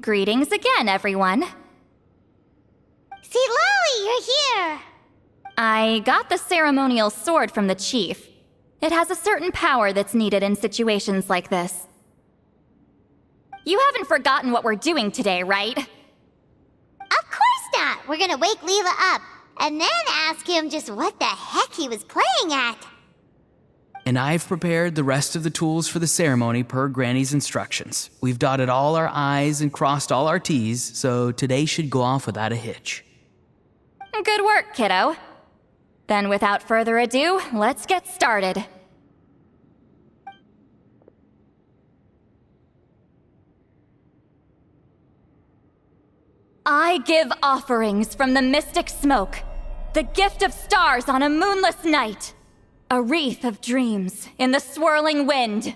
Greetings again, everyone. See, Lolly, you're here! I got the ceremonial sword from the chief. It has a certain power that's needed in situations like this. You haven't forgotten what we're doing today, right? Of course not! We're gonna wake Leela up, and then ask him just what the heck he was playing at. And I've prepared the rest of the tools for the ceremony per Granny's instructions. We've dotted all our I's and crossed all our T's, so today should go off without a hitch. Good work, kiddo. Then without further ado, let's get started. I give offerings from the mystic smoke, the gift of stars on a moonless night, a wreath of dreams in the swirling wind.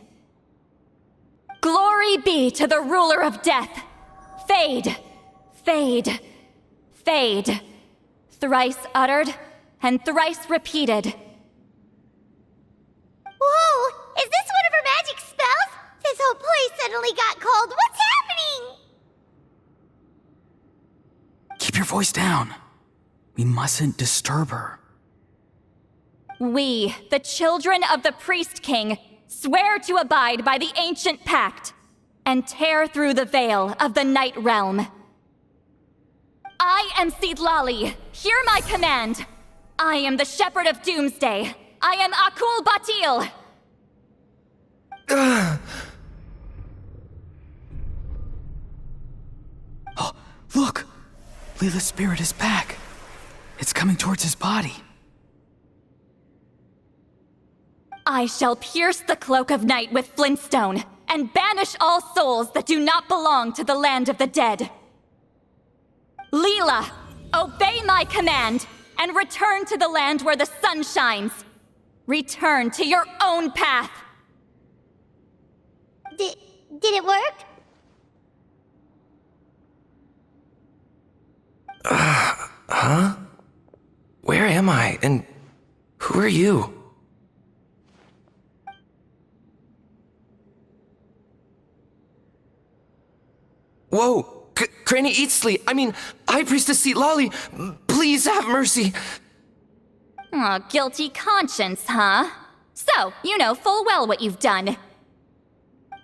Glory be to the ruler of death. Fade, fade, fade. Thrice uttered and thrice repeated. Whoa! Is this one of her magic spells? This whole place suddenly got cold. What's happening? Keep your voice down. We mustn't disturb her. We, the children of the Priest King, swear to abide by the ancient pact and tear through the veil of the Night Realm. I am Seedlali. Hear my command. I am the Shepherd of Doomsday. I am Akul Batil. Oh, look! Leela's spirit is back. It's coming towards his body. I shall pierce the cloak of night with flintstone and banish all souls that do not belong to the land of the dead. Leela, obey my command and return to the land where the sun shines. Return to your own path. Did it work? Huh? Where am I? And who are you? Whoa! Granny Eatsley, High Priestess Seedlali, please have mercy. Aw, guilty conscience, huh? So, you know full well what you've done.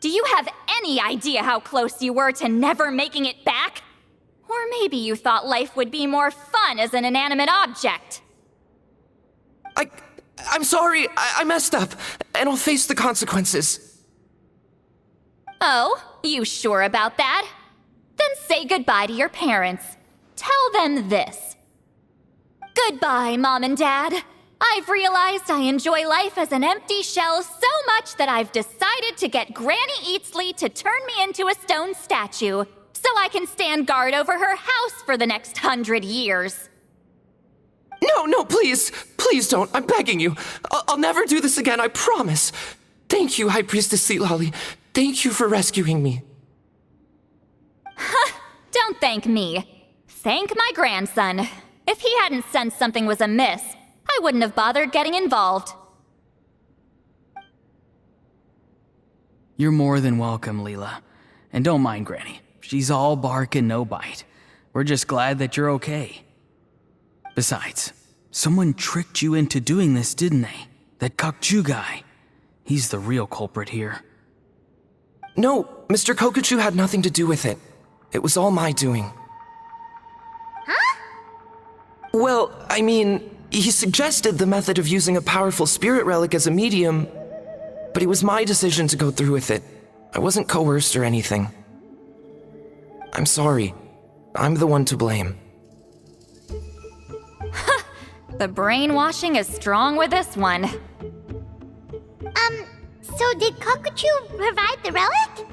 Do you have any idea how close you were to never making it back? Or maybe you thought life would be more fun as an inanimate object. I'm sorry, I messed up, and I'll face the consequences. Oh, you sure about that? Then say goodbye to your parents. Tell them this. Goodbye, Mom and Dad. I've realized I enjoy life as an empty shell so much that I've decided to get Granny Eatsley to turn me into a stone statue so I can stand guard over her house for the next 100 years. No, please. Please don't. I'm begging you. I'll never do this again, I promise. Thank you, High Priestess Seedlali. Thank you for rescuing me. Don't thank me. Thank my grandson. If he hadn't sensed something was amiss, I wouldn't have bothered getting involved. You're more than welcome, Leela. And don't mind Granny. She's all bark and no bite. We're just glad that you're okay. Besides, someone tricked you into doing this, didn't they? That Kokchu guy. He's the real culprit here. No, Mr. Kokuchu had nothing to do with it. It was all my doing. Huh? Well, he suggested the method of using a powerful spirit relic as a medium, but it was my decision to go through with it. I wasn't coerced or anything. I'm sorry. I'm the one to blame. The brainwashing is strong with this one. So did Kokuchu provide the relic?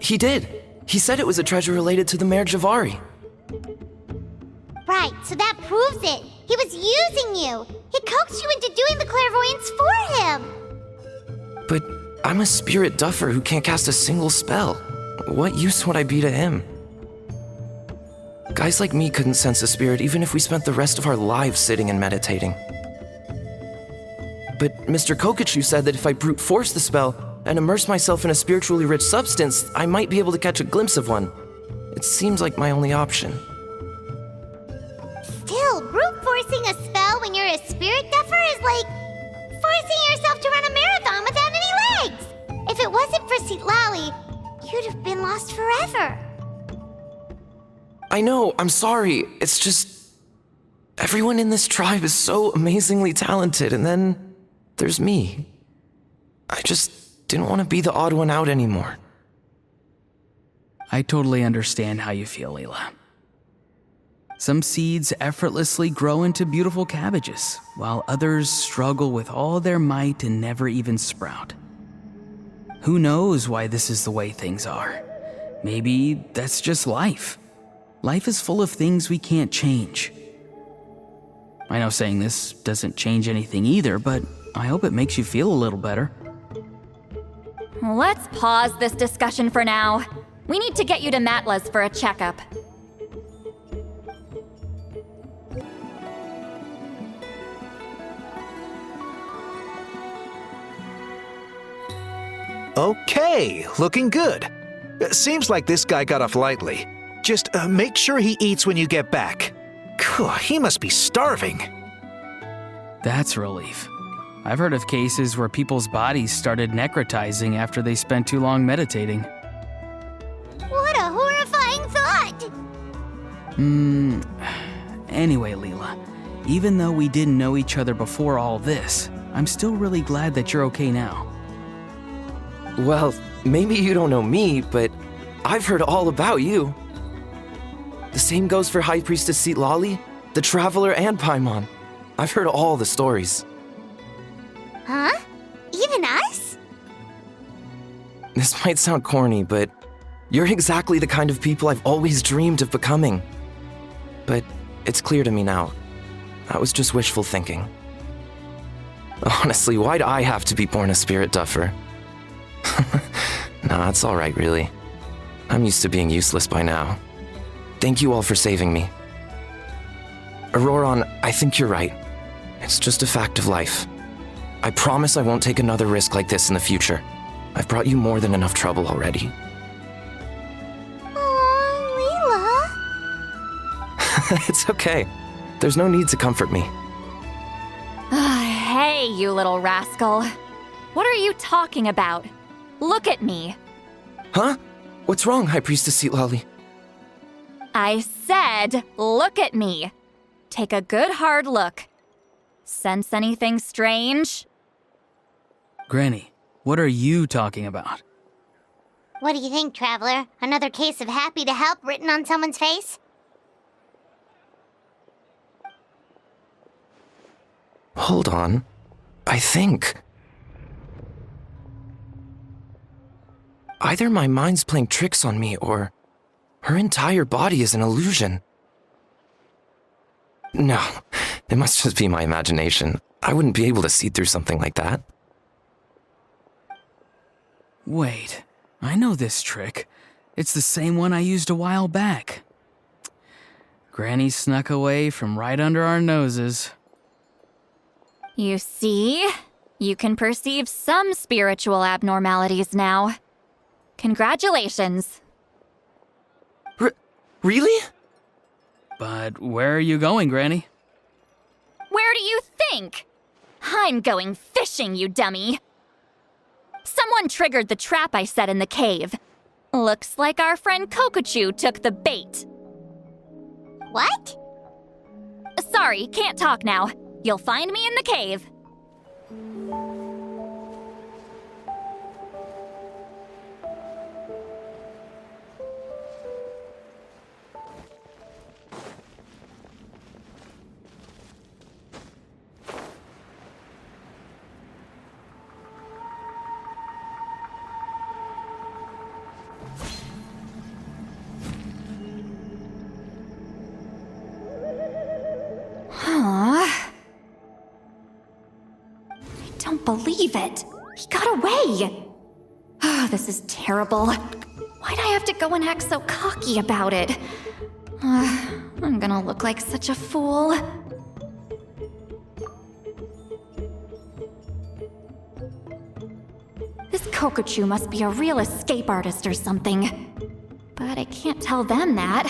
He did. He said it was a treasure related to the Mare Javari. Right, so that proves it. He was using you. He coaxed you into doing the clairvoyance for him. But I'm a spirit duffer who can't cast a single spell. What use would I be to him? Guys like me couldn't sense a spirit even if we spent the rest of our lives sitting and meditating. But Mr. Kokuchu said that if I brute force the spell, and immerse myself in a spiritually rich substance, I might be able to catch a glimpse of one. It seems like my only option. Still, brute forcing a spell when you're a spirit duffer is like forcing yourself to run a marathon without any legs. If it wasn't for Citlali, you'd have been lost forever. I know, I'm sorry. It's just... everyone in this tribe is so amazingly talented, and then there's me. I just didn't want to be the odd one out anymore. I totally understand how you feel, Leela. Some seeds effortlessly grow into beautiful cabbages, while others struggle with all their might and never even sprout. Who knows why this is the way things are? Maybe that's just life. Life is full of things we can't change. I know saying this doesn't change anything either, but I hope it makes you feel a little better. Let's pause this discussion for now. We need to get you to Matla's for a checkup. Okay, looking good. Seems like this guy got off lightly. Just make sure he eats when you get back. He must be starving. That's a relief. I've heard of cases where people's bodies started necrotizing after they spent too long meditating. What a horrifying thought! Anyway, Leela, even though we didn't know each other before all this, I'm still really glad that you're okay now. Well, maybe you don't know me, but I've heard all about you. The same goes for High Priestess Citlali, the Traveler, and Paimon. I've heard all the stories. Huh? Even us? This might sound corny, but you're exactly the kind of people I've always dreamed of becoming. But it's clear to me now. That was just wishful thinking. Honestly, why'd I have to be born a spirit duffer? Nah, it's alright, really. I'm used to being useless by now. Thank you all for saving me. Auroron, I think you're right. It's just a fact of life. I promise I won't take another risk like this in the future. I've brought you more than enough trouble already. Aw, Leela. It's okay. There's no need to comfort me. Hey, you little rascal. What are you talking about? Look at me. Huh? What's wrong, High Priestess Citlali? I said, look at me. Take a good hard look. Sense anything strange? Granny, what are you talking about? What do you think, Traveler? Another case of happy to help written on someone's face? Hold on. I think... either my mind's playing tricks on me, or her entire body is an illusion. No, it must just be my imagination. I wouldn't be able to see through something like that. Wait, I know this trick. It's the same one I used a while back. Granny snuck away from right under our noses. You see? You can perceive some spiritual abnormalities now. Congratulations. Really? But where are you going, Granny? Where do you think? I'm going fishing, you dummy. Someone triggered the trap I set in the cave. Looks like our friend Kokochu took the bait. What? Sorry, can't talk now. You'll find me in the cave. Believe it. He got away. Oh, this is terrible. Why'd I have to go and act so cocky about it? I'm gonna look like such a fool. This Kokochu must be a real escape artist or something. But I can't tell them that.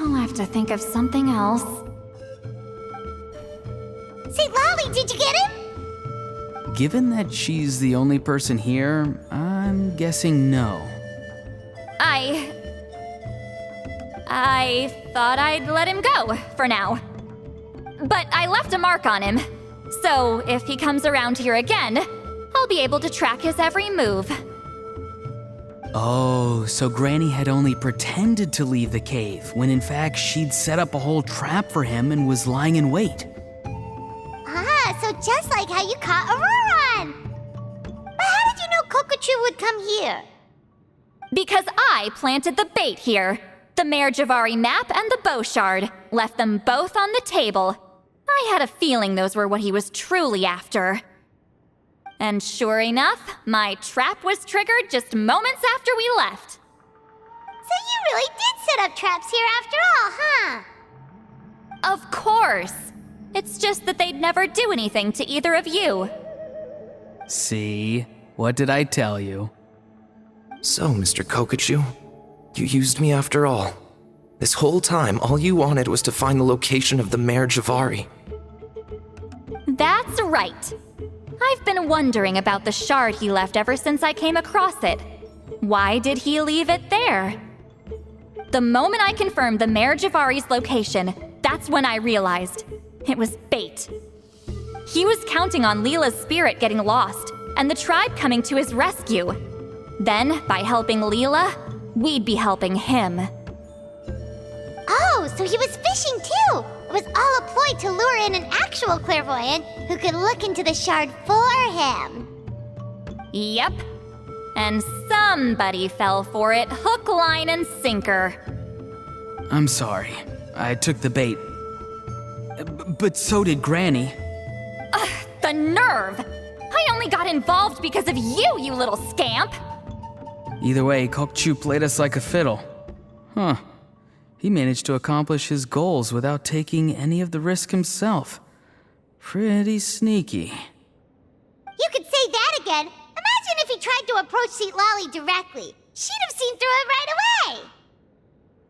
I'll have to think of something else. St. Lolly, did you get him? Given that she's the only person here, I'm guessing no. I thought I'd let him go, for now. But I left a mark on him, so if he comes around here again, I'll be able to track his every move. Oh, so Granny had only pretended to leave the cave, when in fact she'd set up a whole trap for him and was lying in wait. Ah, so just like how you caught Auroron! But how did you know Kokochu would come here? Because I planted the bait here. The Mayor Javari map and the bow shard. Left them both on the table. I had a feeling those were what he was truly after. And sure enough, my trap was triggered just moments after we left. So you really did set up traps here after all, huh? Of course. It's just that they'd never do anything to either of you. See? What did I tell you? So, Mr. Kokochu, you used me after all. This whole time, all you wanted was to find the location of the Mayor Javari. That's right. I've been wondering about the shard he left ever since I came across it. Why did he leave it there? The moment I confirmed the Mayor Javari's location, that's when I realized it was bait. He was counting on Leela's spirit getting lost and the tribe coming to his rescue. Then, by helping Leela, we'd be helping him. Oh, so he was fishing too! It was all a ploy to lure in an actual clairvoyant who could look into the shard for him. Yep. And somebody fell for it, hook, line, and sinker. I'm sorry. I took the bait. But so did Granny. The nerve! I only got involved because of you, you little scamp! Either way, Kokchu played us like a fiddle. Huh. He managed to accomplish his goals without taking any of the risk himself. Pretty sneaky. You could say that again. Imagine if he tried to approach St. Lolly directly. She'd have seen through it right away.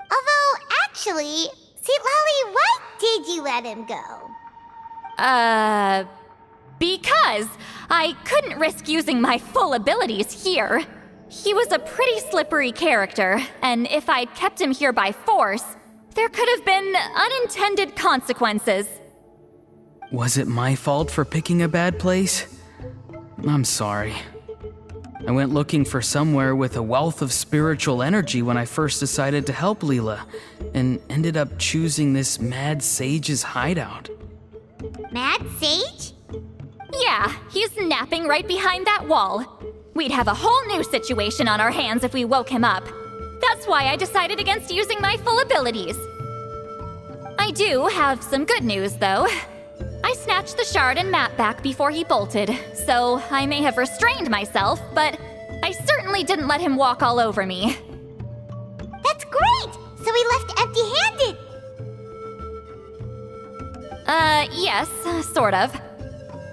Although, actually, St. Lolly, why did you let him go? Because I couldn't risk using my full abilities here. He was a pretty slippery character, and if I'd kept him here by force, there could have been unintended consequences. Was it my fault for picking a bad place? I'm sorry. I went looking for somewhere with a wealth of spiritual energy when I first decided to help Leela, and ended up choosing this mad sage's hideout. Mad Sage? Yeah, he's napping right behind that wall. We'd have a whole new situation on our hands if we woke him up. That's why I decided against using my full abilities. I do have some good news, though. I snatched the shard and map back before he bolted, so I may have restrained myself, but I certainly didn't let him walk all over me. That's great! So he left empty-handed! Yes, sort of.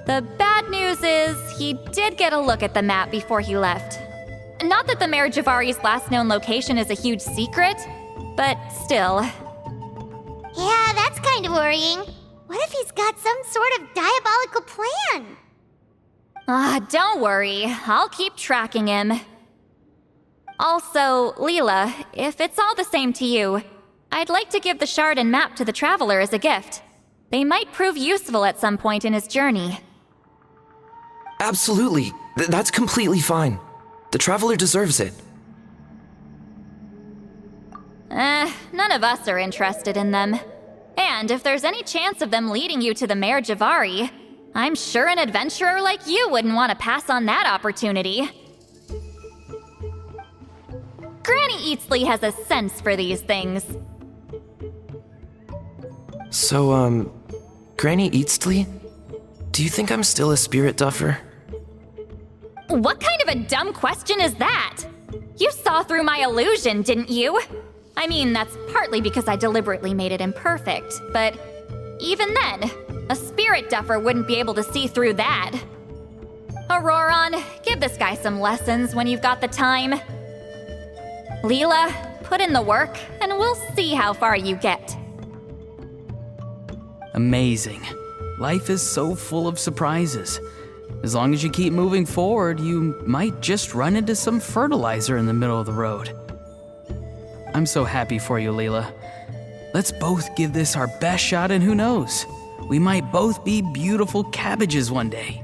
The bad news is he did get a look at the map before he left. Not that the Mayor Javari's last known location is a huge secret, but still. Yeah, that's kind of worrying. What if he's got some sort of diabolical plan? Don't worry, I'll keep tracking him. Also, Leela, if it's all the same to you, I'd like to give the shard and map to the Traveler as a gift. They might prove useful at some point in his journey. Absolutely. That's completely fine. The Traveler deserves it. None of us are interested in them. And if there's any chance of them leading you to the Mayor Javari, I'm sure an adventurer like you wouldn't want to pass on that opportunity. Granny Eatsley has a sense for these things. So, Granny Eatsley? Do you think I'm still a spirit duffer? What kind of a dumb question is that? You saw through my illusion, didn't you? I mean, that's partly because I deliberately made it imperfect, but even then, a spirit duffer wouldn't be able to see through that. Auroron, give this guy some lessons when you've got the time. Leela, put in the work, and we'll see how far you get. Amazing. Life is so full of surprises. As long as you keep moving forward, you might just run into some fertilizer in the middle of the road. I'm so happy for you, Leela. Let's both give this our best shot, and who knows? We might both be beautiful cabbages one day.